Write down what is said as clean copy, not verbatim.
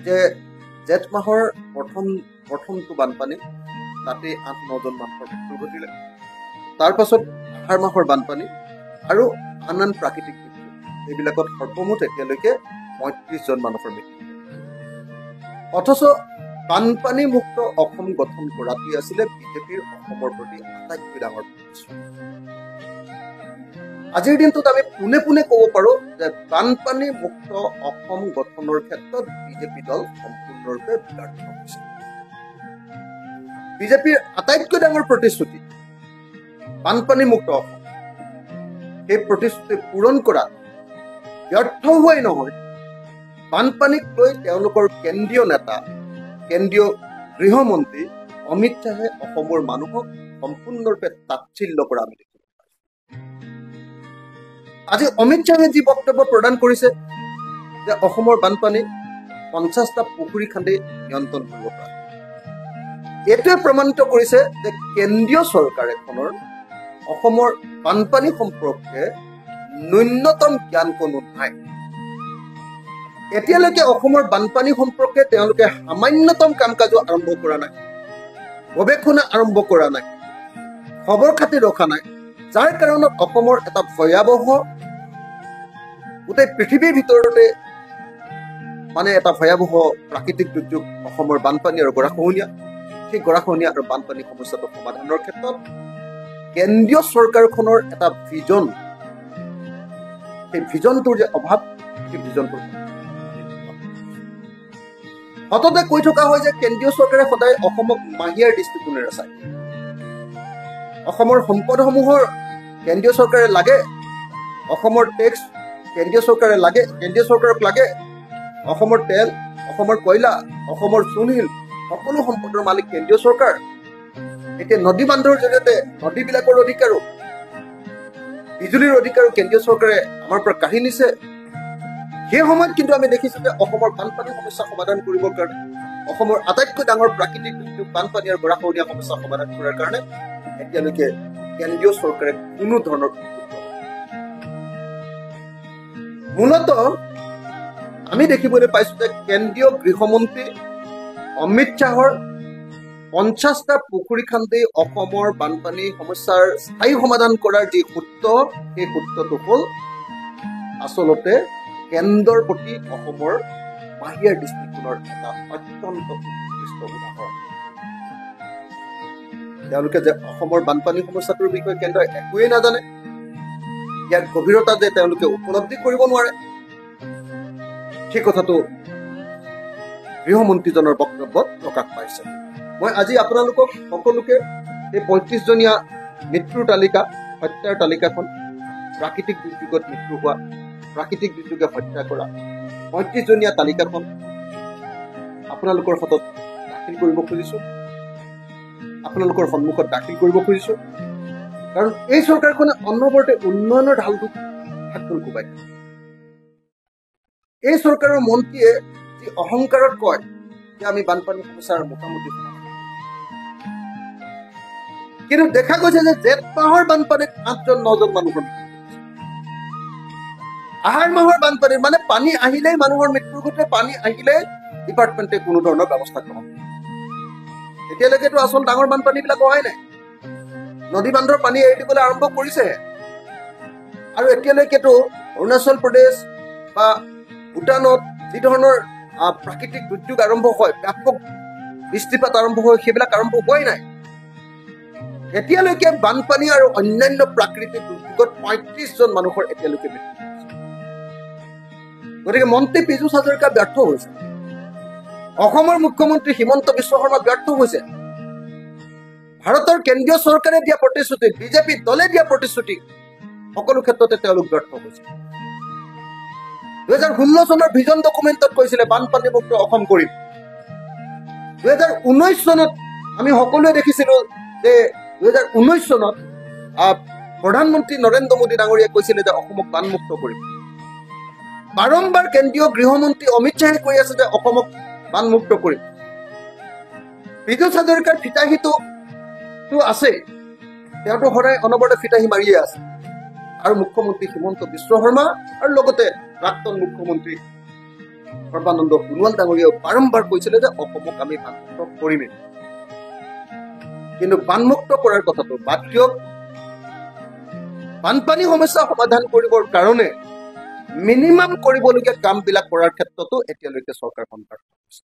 যে জেঠ মাহৰ প্ৰথমটো বানপানী তাতে 8-9জন মানুহৰ মৃত্যু ঘটিলে। তাৰ পাছত আহাৰ মাহৰ বানপানী আৰু আন প্ৰাকৃতিক দুৰ্যোগ এইবিলাকত সৰ্বমুঠ এতিয়ালৈকে 35জন মানুহৰ মৃত্যু। অথচ বানপানী মুক্ত অসম গঠন কৰাটোৱে আছিলে বিজেপিৰ অসমৰ প্ৰতি আটাইতকৈ ডাঙৰ প্ৰতিশ্ৰুতি। আজিৰ দিনটোত আমি পোনে পোনে ক'ব পাৰো যে বানপানী মুক্ত অসম গঠনৰ ক্ষেত্ৰত বিজেপি দল সম্পূৰ্ণৰূপে ব্যৰ্থ হৈছে। বিজেপিৰ আটাইতকৈ ডাঙৰ প্ৰতিশ্ৰুতি বানপানী মুক্ত অসম, সেই প্ৰতিশ্ৰুতি পূৰণ কৰা ব্যৰ্থ হোৱাই নহয়, বানপানীক লৈ তেওঁলোকৰ কেন্দ্ৰীয় নেতা, কেন্দ্ৰীয় গৃহমন্ত্ৰী অমিত শ্বাহে অসমৰ মানুহক সম্পূৰ্ণৰূপে তাচ্ছিল্য কৰা আমি দেখিব পাইছো। আজি অমিত শ্বাহে যি বক্তব্য প্ৰদান কৰিছে যে অসমৰ বানপানী 50টা পুখুৰী খান্দি নিয়ন্ত্ৰণ কৰিব পাৰে, এইটোৱে প্ৰমাণিত কৰিছে যে কেন্দ্ৰীয় চৰকাৰ এখনৰ অসমৰ বানপানী সম্পৰ্কে ন্যূনতম জ্ঞান কোনো নাই। এতিয়ালৈকে অসমৰ বানপানী সম্পৰ্কে তেওঁলোকে সামান্যতম কাম কাজো আৰম্ভ কৰা নাই, গৱেষণা আৰম্ভ কৰা নাই, খবৰ খাতি ৰখা নাই, যাৰ কাৰণত অসমৰ এটা ভয়াৱহ, গোটেই পৃথিৱীৰ ভিতৰতে এটা ভয়াৱহ প্ৰাকৃতিক দুৰ্যোগ অসমৰ বানপানী আৰু গৰাখহনীয়া। সেই গৰাখহনীয়া আৰু বানপানী সমস্যাটো সমাধানৰ ক্ষেত্ৰত কেন্দ্ৰীয় চৰকাৰখনৰ এটা ভিজন, সেই ভিজনটোৰ যে অভাৱ, সেই ভিজনটোৰ সততে কৈ থকা হয় যে কেন্দ্ৰীয় চৰকাৰে সদায় অসমক মাহিয়াৰ দৃষ্টিকোণেৰে চায়। অসমৰ সম্পদসমূহৰ কেন্দ্ৰীয় চৰকাৰে লাগে, অসমৰ টেক্স কেন্দ্ৰীয় চৰকাৰে লাগে, কেন্দ্ৰীয় চৰকাৰক লাগে, অসমৰ তেল, অসমৰ কয়লা, অসমৰ চূণশিল সকলো সম্পদৰ মালিক কেন্দ্ৰীয় চৰকাৰ। এতিয়া নদী বান্ধৰ জৰিয়তে নদীবিলাকৰ অধিকাৰো, বিজুলীৰ অধিকাৰো কেন্দ্ৰীয় চৰকাৰে আমাৰ পৰা কাঢ়ি নিছে। সেই সময়ত কিন্তু আমি দেখিছো যে অসমৰ বানপানী সমস্যা সমাধান কৰিবৰ কাৰণে, অসমৰ আটাইতকৈ ডাঙৰ প্ৰাকৃতিক দুৰ্যোগ বানপানী আৰু গৰাখহনীয়া সমস্যা সমাধান কৰাৰ কাৰণে এতিয়ালৈকে কেন্দ্ৰীয় চৰকাৰে কোনো ধৰণৰ মূলত আমি দেখিবলৈ পাইছো যে কেন্দ্ৰীয় গৃহমন্ত্ৰী অমিত শ্বাহৰ 50টা পুখুৰী খান্দি অসমৰ বানপানী সমস্যাৰ স্থায়ী সমাধান কৰাৰ যি সূত্ৰ, সেই সূত্ৰটো হ'ল আচলতে কেন্দ্ৰৰ প্ৰতি অসমৰ মাহিয়াৰ দৃষ্টিকোণৰ এটা অত্যন্ত উৎকৃষ্ট উদাহৰণ। তেওঁলোকে যে অসমৰ বানপানী সমস্যাটোৰ বিষয়ে কেন্দ্ৰই একোৱেই নাজানে, ইয়াৰ গভীৰতা যে তেওঁলোকে উপলব্ধি কৰিব নোৱাৰে, সেই কথাটো গৃহমন্ত্ৰীজনৰ বক্তব্যত প্ৰকাশ পাইছে। মই আজি আপোনালোকক সকলোকে এই 35জনীয়া মৃত্যুৰ তালিকা, হত্যাৰ তালিকাখন, প্ৰাকৃতিক দুৰ্যোগত মৃত্যু হোৱা, প্ৰাকৃতিক দুৰ্যোগে হত্যা কৰা 35জনীয়া তালিকাখন আপোনালোকৰ হাতত দাখিল কৰিব খুজিছো, আপোনালোকৰ সন্মুখত দাখিল কৰিব খুজিছো। কাৰণ এই চৰকাৰখনে অনবৰতে উন্নয়নৰ ঢালটো হাতখন কোবাই থাকে। এই চৰকাৰৰ মন্ত্ৰীয়ে যি অহংকাৰত কয় যে আমি বানপানী সমস্যাৰ মোটামুটি, কিন্তু দেখা গৈছে যে জেঠ মাহৰ বানপানীত 8-9জন মানুহৰ মৃত্যু, আহাৰ মাহৰ বানপানীত পানী আহিলেই মানুহৰ মৃত্যু ঘটে, পানী আহিলে ডিপাৰ্টমেণ্টে কোনো ধৰণৰ ব্যৱস্থা গ্ৰহণ কৰে। এতিয়ালৈকেতো আচল ডাঙৰ বানপানী বিলাক অহাই নাই, নদী বান্ধৰ পানী এৰি দিবলৈ আৰম্ভ কৰিছেহে। আৰু এতিয়ালৈকেতো অৰুণাচল প্ৰদেশ বা ভূটানত যি ধৰণৰ প্ৰাকৃতিক দুৰ্যোগ আৰম্ভ হয়, ব্যাপক বৃষ্টিপাত আৰম্ভ হয়, সেইবিলাক আৰম্ভ হোৱাই নাই। এতিয়ালৈকে বানপানী আৰু অন্যান্য প্ৰাকৃতিক দুৰ্যোগত 35জন মানুহৰ এতিয়ালৈকে মৃত্যু হৈছে। গতিকে মন্ত্ৰী পীযুষ হাজৰিকা ব্যৰ্থ হৈছে, অসমৰ মুখ্যমন্ত্ৰী হিমন্ত বিশ্ব শৰ্মা ব্যৰ্থ হৈছে, ভাৰতৰ কেন্দ্ৰীয় চৰকাৰে দিয়া প্ৰতিশ্ৰুতি, বিজেপি দলে দিয়া প্ৰতিশ্ৰুতি, সকলো ক্ষেত্ৰতে তেওঁলোক ব্যৰ্থ হৈছে। 2016 চনৰ ভিজন ডকুমেণ্টত কৈছিলে বানপানী মুক্ত অসম কৰিম। 2019 চনত আমি সকলোৱে দেখিছিলো যে 2019 চনত প্ৰধানমন্ত্ৰী নৰেন্দ্ৰ মোদী ডাঙৰীয়াই কৈছিলে যে অসমক বানমুক্ত কৰিম। বাৰম্বাৰ কেন্দ্ৰীয় গৃহমন্ত্ৰী অমিত শ্বাহে কৈ আছে যে অসমক বানমুক্ত কৰিম। পীযুষ হাজৰিকাৰ ফিতাহীটো আছে, তেওঁতো সদায় অনবৰতে ফিতাহী মাৰিয়ে আছে। আৰু মুখ্যমন্ত্ৰী হিমন্ত বিশ্ব শৰ্মা আৰু লগতে প্ৰাক্তন মুখ্যমন্ত্ৰী সৰ্বানন্দ সোণোৱাল ডাঙৰীয়াও বাৰম্বাৰ কৈছিলে যে অসমক আমি বানমুক্ত কৰিমেই। কিন্তু বানমুক্ত কৰাৰ কথাটো বাদ দিয়ক, বানপানী সমস্যা সমাধান কৰিবৰ কাৰণে মিনিমাম কৰিবলগীয়া কামবিলাক কৰাৰ ক্ষেত্ৰতো এতিয়ালৈকে চৰকাৰখন ব্যৰ্থ হৈছে।